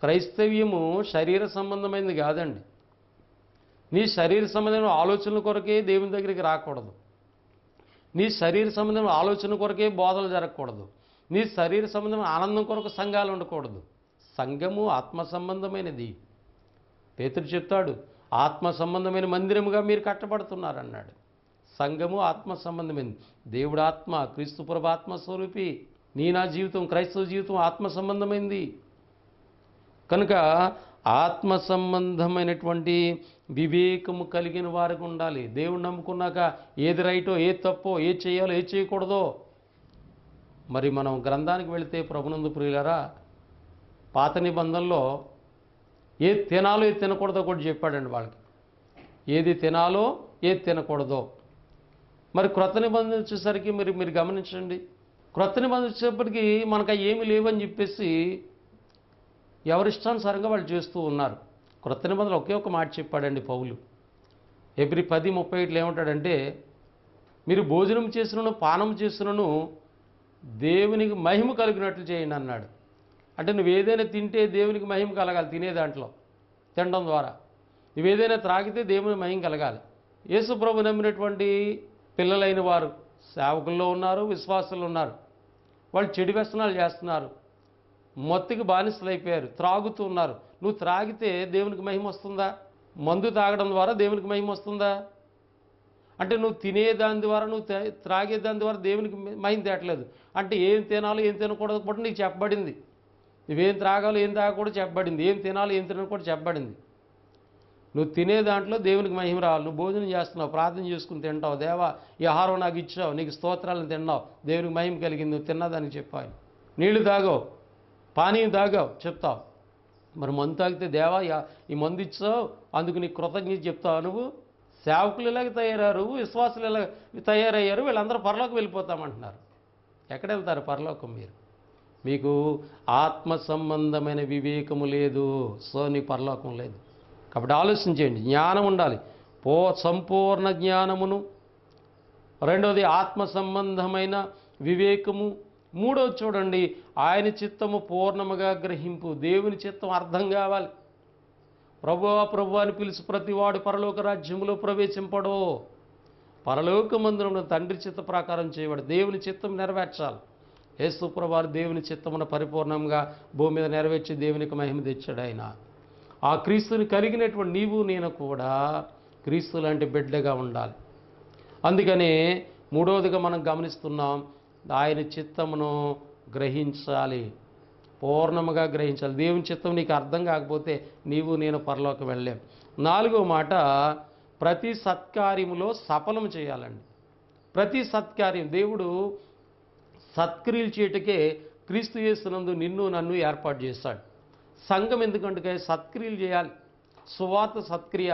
క్రైస్తవ్యము శరీర సంబంధమైనది కాదండి. నీ శరీర సంబంధమైన ఆలోచనల కొరకే దేవుని దగ్గరికి రాకూడదు. నీ శరీర సంబంధమైన ఆలోచన కొరకే బోధనలు జరగకూడదు. నీ శరీర సంబంధమైన ఆనందం కొరకు సంఘాలు ఉండకూడదు. సంఘము ఆత్మ సంబంధమైనది. పేతురు చెప్తాడు, ఆత్మ సంబంధమైన మందిరముగా మీరు కట్టబడుతున్నారన్నాడు. సంఘము ఆత్మ సంబంధమైనది. దేవుడు ఆత్మ, క్రీస్తు ప్రభు ఆత్మ స్వరూపి. నా జీవితం, క్రైస్తవ జీవితం ఆత్మ సంబంధమైంది. కనుక ఆత్మ సంబంధమైనటువంటి వివేకము కలిగిన వారికి ఉండాలి. దేవుడు నమ్ముకున్నాక ఏది రైటో, ఏది తప్పో, ఏది చేయాలో, ఏది చేయకూడదో. మరి మనం గ్రంథానికి వెళితే ప్రభునందు ప్రియులారా, పాత నిబంధనలో ఏది తినాలో ఏది తినకూడదో కూడా చెప్పాడండి వాళ్ళకి. ఏది తినాలో ఏది తినకూడదో. మరి క్రొత్త నిబంధన వచ్చేసరికి మీరు గమనించండి, క్రొత్త నిబంధన వచ్చేప్పటికీ మనకు ఏమి లేవని చెప్పేసి ఎవరిష్టానుసారంగా వాళ్ళు చేస్తూ ఉన్నారు. క్రొత్త నిబంధనలు ఒకే ఒక మాట చెప్పాడండి పౌలు. ఎబ్రి 10:37 ఏమంటాడంటే, మీరు భోజనం చేసినను పానం చేసినను దేవునికి మహిమ కలిగినట్లు చేయండి అన్నాడు. అంటే నువ్వు ఏదైనా తింటే దేవునికి మహిమ కలగాలి. తినే దాంట్లో తినడం ద్వారా నువ్వేదైనా త్రాగితే దేవుని మహిమ కలగాలి. యేసు ప్రభు నమ్మినటువంటి పిల్లలైన వారు సేవకుల్లో ఉన్నారు, విశ్వాసులు ఉన్నారు. వాళ్ళు చెడు వ్యసనాలు చేస్తున్నారు, మత్తుకి బానిసలు అయిపోయారు, త్రాగుతూ ఉన్నారు. నువ్వు త్రాగితే దేవునికి మహిమ వస్తుందా? మందు తాగడం ద్వారా దేవునికి మహిమ వస్తుందా? అంటే నువ్వు తినేదాని ద్వారా, నువ్వు త్రాగేదాని ద్వారా దేవునికి మహిమ తేటలేదు. అంటే ఏం తినాలో ఏం తినకూడదు కూడా నీకు చెప్పబడింది. నువ్వేం త్రాగాలో ఏం తాగకూడదు చెప్పబడింది. ఏం తినాలో ఏం తినకూడదు చెప్పబడింది. నువ్వు తినే దాంట్లో దేవునికి మహిమ రావాలి. నువ్వు భోజనం చేస్తున్నావు, ప్రార్థన చేసుకుని తింటావు, దేవా ఈ ఆహారం నాకు ఇచ్చావు, నీకు స్తోత్రాలను తిన్నావు, దేవునికి మహిమ కలిగింది, నువ్వు తిన్నదానికి చెప్పాలి. నీళ్లు తాగావు, పానీయం తాగావు చెప్తావు. మరి మందు తాగితే దేవా ఈ మందు ఇచ్చావు అందుకు నీకు కృతజ్ఞత చెప్తావు. నువ్వు సేవకులు ఇలాగ తయారయ్యారు, విశ్వాసులు ఇలా తయారయ్యారు, వీళ్ళందరూ పరలోకం వెళ్ళిపోతామంటున్నారు. ఎక్కడ వెళ్తారు పరలోకం? మీకు ఆత్మ సంబంధమైన వివేకము లేదు, సో నీ పరలోకం లేదు. కాబట్టి ఆలోచించేయండి. జ్ఞానం ఉండాలి, సంపూర్ణ జ్ఞానమును. రెండవది ఆత్మ సంబంధమైన వివేకము. మూడవది చూడండి, ఆయన చిత్తము పూర్ణముగా గ్రహింపు. దేవుని చిత్తం అర్థం కావాలి. ప్రభువా ప్రభువా అని పిలిచి ప్రతివాడు పరలోక రాజ్యములో ప్రవేశింపడో. పరలోకమందున తండ్రి చిత్త ప్రకారం చేయబడి దేవుని చిత్తం నెరవేర్చాలి. యేసు ప్రభువారు దేవుని చిత్తమును పరిపూర్ణంగా భూమి మీద నెరవేర్చి దేవునికి మహిమ తెచ్చాడు ఆయన. ఆ క్రీస్తుని కలిగినటువంటి నీవు నేను కూడా క్రీస్తు లాంటి బిడ్డగా ఉండాలి. అందుకనే మూడవదిగా మనం గమనిస్తున్నాం, ఆయన చిత్తమును గ్రహించాలి, పూర్ణముగా గ్రహించాలి. దేవుని చిత్తం నీకు అర్థం కాకపోతే నీవు నేను పరలోకం వెళ్ళలేం. నాలుగో మాట, ప్రతి సత్కార్యములో సఫలం చేయాలండి. ప్రతి సత్కార్యం, దేవుడు సత్క్రియలు చేయటకే క్రీస్తు యేసునందు నిన్ను నన్ను ఏర్పాటు చేశాడు. సంఘం ఎందుకంటే సత్క్రియలు చేయాలి. సువార్త సత్క్రియ,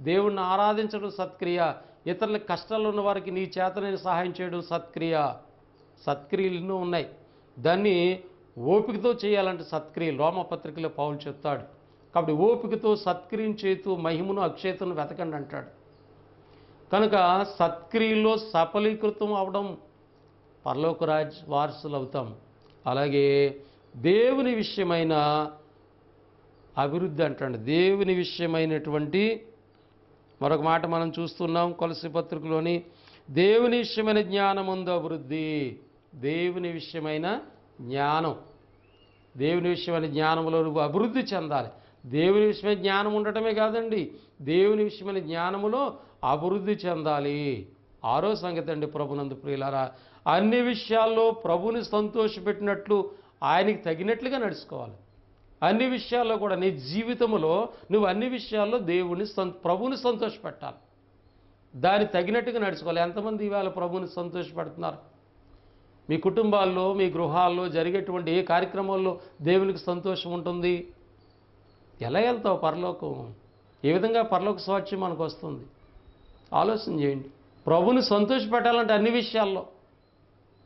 దేవుణ్ణి ఆరాధించడం సత్క్రియ, ఇతరుల కష్టాల్లో ఉన్న వారికి నీ చేతనైన సహాయం చేయడం సత్క్రియ. సత్క్రియలు ఎన్నో ఉన్నాయి, దాన్ని ఓపికతో చేయాలంటే సత్క్రియలు. రోమపత్రికలో పౌలు చెప్తాడు. కాబట్టి ఓపికతో సత్క్రియను చేతూ మహిమను అక్షయతను వెతకండి అంటాడు. కనుక సత్క్రియల్లో సఫలీకృతం అవడం పరలోక వారసులు అవుతాం. అలాగే దేవుని విషయమైన అభివృద్ధి అంటాడు. దేవుని విషయమైనటువంటి మరొక మాట మనం చూస్తున్నాం కొలస్సీ పత్రికలోని, దేవుని విషయమైన జ్ఞానం ఉందో అభివృద్ధి. దేవుని విషయమైన జ్ఞానం, దేవుని విషయమైన జ్ఞానంలో నువ్వు అభివృద్ధి చెందాలి. దేవుని విషయమైన జ్ఞానం ఉండటమే కాదండి, దేవుని విషయమైన జ్ఞానములో అభివృద్ధి చెందాలి. ఆరో సంగతి అండి, ప్రభునందు ప్రియులారా, అన్ని విషయాల్లో ప్రభుని సంతోషపెట్టినట్లు ఆయనకి తగినట్లుగా నడుచుకోవాలి. అన్ని విషయాల్లో కూడా నీ జీవితంలో నువ్వు అన్ని విషయాల్లో ప్రభుని సంతోషపెట్టాలి, దానికి తగినట్టుగా నడుచుకోవాలి. ఎంతమంది ఇవాళ ప్రభుని సంతోషపెడుతున్నారు? మీ కుటుంబాల్లో, మీ గృహాల్లో జరిగేటువంటి ఏ కార్యక్రమాల్లో దేవునికి సంతోషం ఉంటుంది? ఎలా వెళ్తావు పరలోకం? ఏ విధంగా పరలోక స్వాస్థ్యం మనకు వస్తుంది? ఆలోచన చేయండి. ప్రభుని సంతోషపెట్టాలంటే అన్ని విషయాల్లో,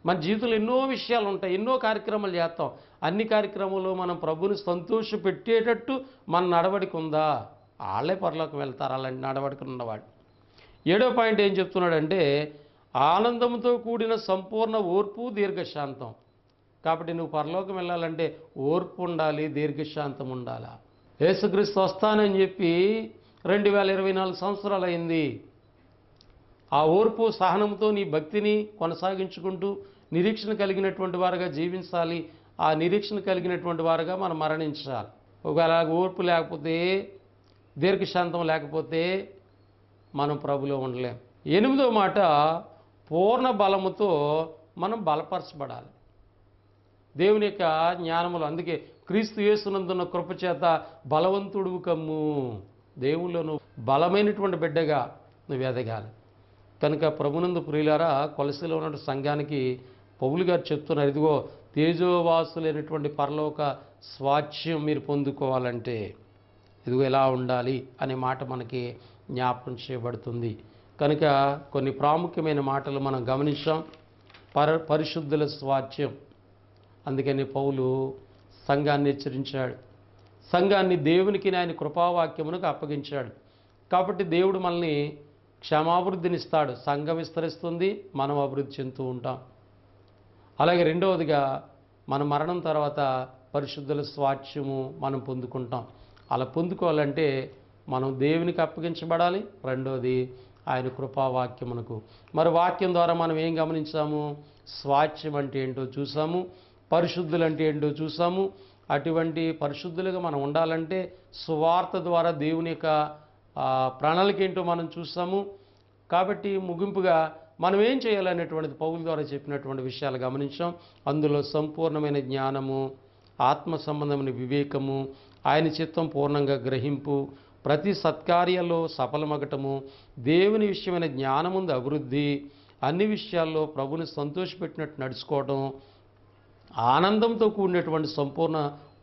మన జీవితంలో ఎన్నో విషయాలు ఉంటాయి, ఎన్నో కార్యక్రమాలు చేస్తాం. అన్ని కార్యక్రమాల్లో మనం ప్రభుని సంతోష పెట్టేటట్టు మన నడవడిక ఉందా? వాళ్ళే పరలోకం వెళ్తారు అలాంటి నడవడిక ఉన్నవాడు. 7వ పాయింట్ ఏం చెప్తున్నాడంటే, ఆనందంతో కూడిన సంపూర్ణ ఓర్పు దీర్ఘశాంతం. కాబట్టి నువ్వు పరలోకం వెళ్ళాలంటే ఓర్పు ఉండాలి, దీర్ఘశాంతం ఉండాలా. యేసుక్రీస్తు వస్తానని చెప్పి 2024 సంవత్సరాలు అయింది. ఆ ఓర్పు సహనంతో నీ భక్తిని కొనసాగించుకుంటూ నిరీక్షణ కలిగినటువంటి వారుగా జీవించాలి. ఆ నిరీక్షణ కలిగినటువంటి వారుగా మనం మరణించాలి. ఒకవేళ ఓర్పు లేకపోతే, దీర్ఘశాంతం లేకపోతే మనం ప్రభులో ఉండలేం. 8వ మాట, పూర్ణ బలముతో మనం బలపరచబడాలి దేవుని యొక్క జ్ఞానములు. అందుకే క్రీస్తు యేసునందున్న కృపచేత బలవంతుడు కమ్ము. దేవుల్లో నువ్వు బలమైనటువంటి బిడ్డగా నువ్వు ఎదగాలి. కనుక ప్రభునందు ప్రియులారా, కొలసీలో ఉన్న సంఘానికి పౌలు గారు చెప్తున్నారు, ఇదిగో తేజోవాసులైనటువంటి పరలోక స్వాస్థ్యం మీరు పొందుకోవాలంటే ఇదిగో ఎలా ఉండాలి అనే మాట మనకి జ్ఞాపకం చేయబడుతుంది. కనుక కొన్ని ప్రాముఖ్యమైన మాటలు మనం గమనించాం. పరిశుద్ధుల స్వాస్థ్యం. అందుకని పౌలు సంఘాన్ని హెచ్చరించాడు. సంఘాన్ని దేవునికి ఆయన కృపావాక్యమునకు అప్పగించాడు. కాబట్టి దేవుడు మనల్ని క్షమాభివృద్ధినిస్తాడు. సంఘం విస్తరిస్తుంది, మనం అభివృద్ధి చెందుతూ ఉంటాం. అలాగే రెండవదిగా మన మరణం తర్వాత పరిశుద్ధుల స్వాస్థ్యము మనం పొందుకుంటాం. అలా పొందుకోవాలంటే మనం దేవునికి అప్పగించబడాలి. రెండవది ఆయన కృపావాక్యమునకు. మరి వాక్యం ద్వారా మనం ఏం గమనించాము? స్వాస్థ్యం అంటే ఏంటో చూసాము, పరిశుద్ధులు అంటే ఏంటో చూసాము. అటువంటి పరిశుద్ధులుగా మనం ఉండాలంటే సువార్త ద్వారా దేవుని యొక్క ప్రణాళిక ఏంటో మనం చూసాము. కాబట్టి ముగింపుగా మనం ఏం చేయాలనేటువంటిది పౌలు ద్వారా చెప్పినటువంటి విషయాలు గమనించాం. అందులో సంపూర్ణమైన జ్ఞానము, ఆత్మ సంబంధమైన వివేకము, ఆయన చిత్తం పూర్ణంగా గ్రహింపు, ప్రతి సత్కార్యాల్లో సఫలమగటము, దేవుని విషయమైన జ్ఞానముందు అభివృద్ధి, అన్ని విషయాల్లో ప్రభుని సంతోషపెట్టినట్టు నడుచుకోవడం, ఆనందంతో కూడినటువంటి సంపూర్ణ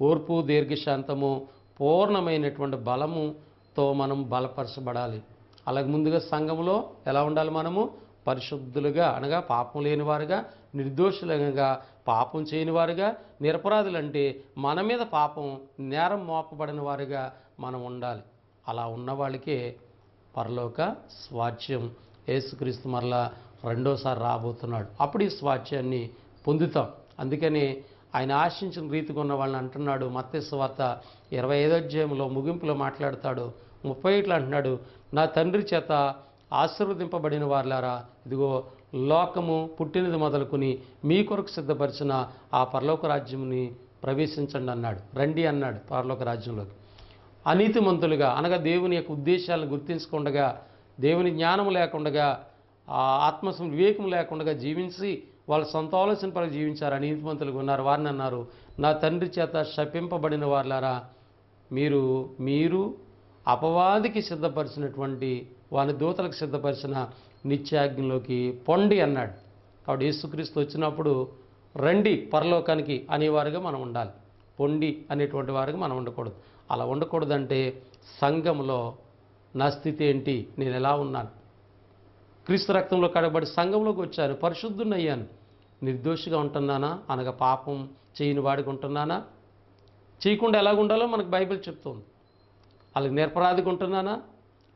ఓర్పు, దీర్ఘశాంతము, పూర్ణమైనటువంటి బలముతో మనం బలపరచబడాలి. అలాగే ముందుగా సంఘంలో ఎలా ఉండాలి మనము? పరిశుద్ధులుగా, అనగా పాపం లేని వారుగా, నిర్దోషులుగా, పాపం చేయని వారుగా, నిరపరాధులంటే మన మీద పాపం నేరం మోపబడిన వారుగా మనం ఉండాలి. అలా ఉన్న వాళ్ళకే పరలోక స్వాస్థ్యం యేసుక్రీస్తు మరలా రెండోసారి రాబోతున్నాడు. అప్పుడు ఈ స్వాస్థ్యాన్ని పొందుతాం. అందుకని ఆయన ఆశించిన రీతిగా ఉన్న వాళ్ళని అంటున్నాడు. మత్తయి సువార్త 25వ అధ్యాయంలో ముగింపులో మాట్లాడతాడు. 31 అంటున్నాడు, నా తండ్రి చేత ఆశీర్వదింపబడిన వారులారా, ఇదిగో లోకము పుట్టినది మొదలుకొని మీ కొరకు సిద్ధపరిచిన ఆ పరలోక రాజ్యముని ప్రవేశించండి అన్నాడు. రండి అన్నాడు పరలోక రాజ్యంలోకి. అనీతిమంతులుగా, అనగా దేవుని యొక్క ఉద్దేశాలను గుర్తించకుండా, దేవుని జ్ఞానం లేకుండా, ఆత్మ వివేకం లేకుండా జీవించి వాళ్ళ సొంత ఆలోచన పరంగా జీవించారు. అనీతిమంతులుగా ఉన్నారు. వారిని అన్నారు, నా తండ్రి చేత శపింపబడిన వారులారా, మీరు అపవాదికి సిద్ధపరిచినటువంటి వాని దూతలకు సిద్ధపరిచిన నిత్యాగ్నిలోకి పొండి అన్నాడు. కాబట్టి యేసుక్రీస్తు వచ్చినప్పుడు రండి పరలోకానికి అనేవారుగా మనం ఉండాలి. పొండి అనేటువంటి వారుగా మనం ఉండకూడదు. అలా ఉండకూడదంటే సంఘంలో నా స్థితి ఏంటి? నేను ఎలా ఉన్నాను? క్రీస్తు రక్తంలో కడగబడి సంఘంలోకి వచ్చాను, పరిశుద్ధుని అయ్యాను. నిర్దోషిగా ఉంటున్నానా? అనగా పాపం చేయని వాడికి ఉంటున్నానా? చేయకుండా ఎలాగుండాలో మనకు బైబిల్ చెప్తుంది. అలాగే నిరపరాధిగా ఉంటున్నానా?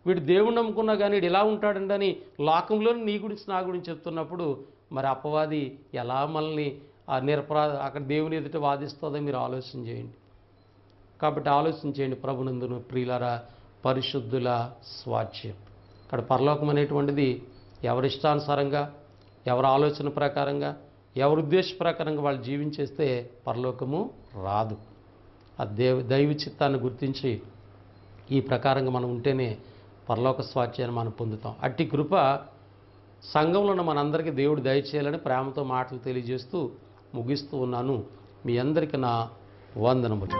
వీడు దేవుడు నమ్ముకున్నా కానీ వీడు ఎలా ఉంటాడండి అని లోకంలోని నీ గురించి నా గురించి చెప్తున్నప్పుడు మరి అపవాది ఎలా మనల్ని అక్కడ దేవుని ఎదుట వాదిస్తుందో మీరు ఆలోచన చేయండి. కాబట్టి ఆలోచన చేయండి ప్రభునందును ప్రియులారా, పరిశుద్ధుల స్వాస్థ్యం. అక్కడ పరలోకం అనేటువంటిది ఎవరి ఇష్టానుసారంగా, ఎవరి ఆలోచన ప్రకారంగా, ఎవరి ఉద్దేశ ప్రకారంగా వాళ్ళు జీవించేస్తే పరలోకము రాదు. ఆ దైవ చిత్తాన్ని గుర్తించి ఈ ప్రకారంగా మనం ఉంటేనే పరలోక స్వాస్థ్యాన్ని మనం పొందుతాం. అట్టి కృప సంఘంలో ఉన్న మనందరికీ దేవుడు దయచేయాలని ప్రేమతో మాటలు తెలియజేస్తూ ముగిస్తూ ఉన్నాను. మీ అందరికీ నా వందనములు.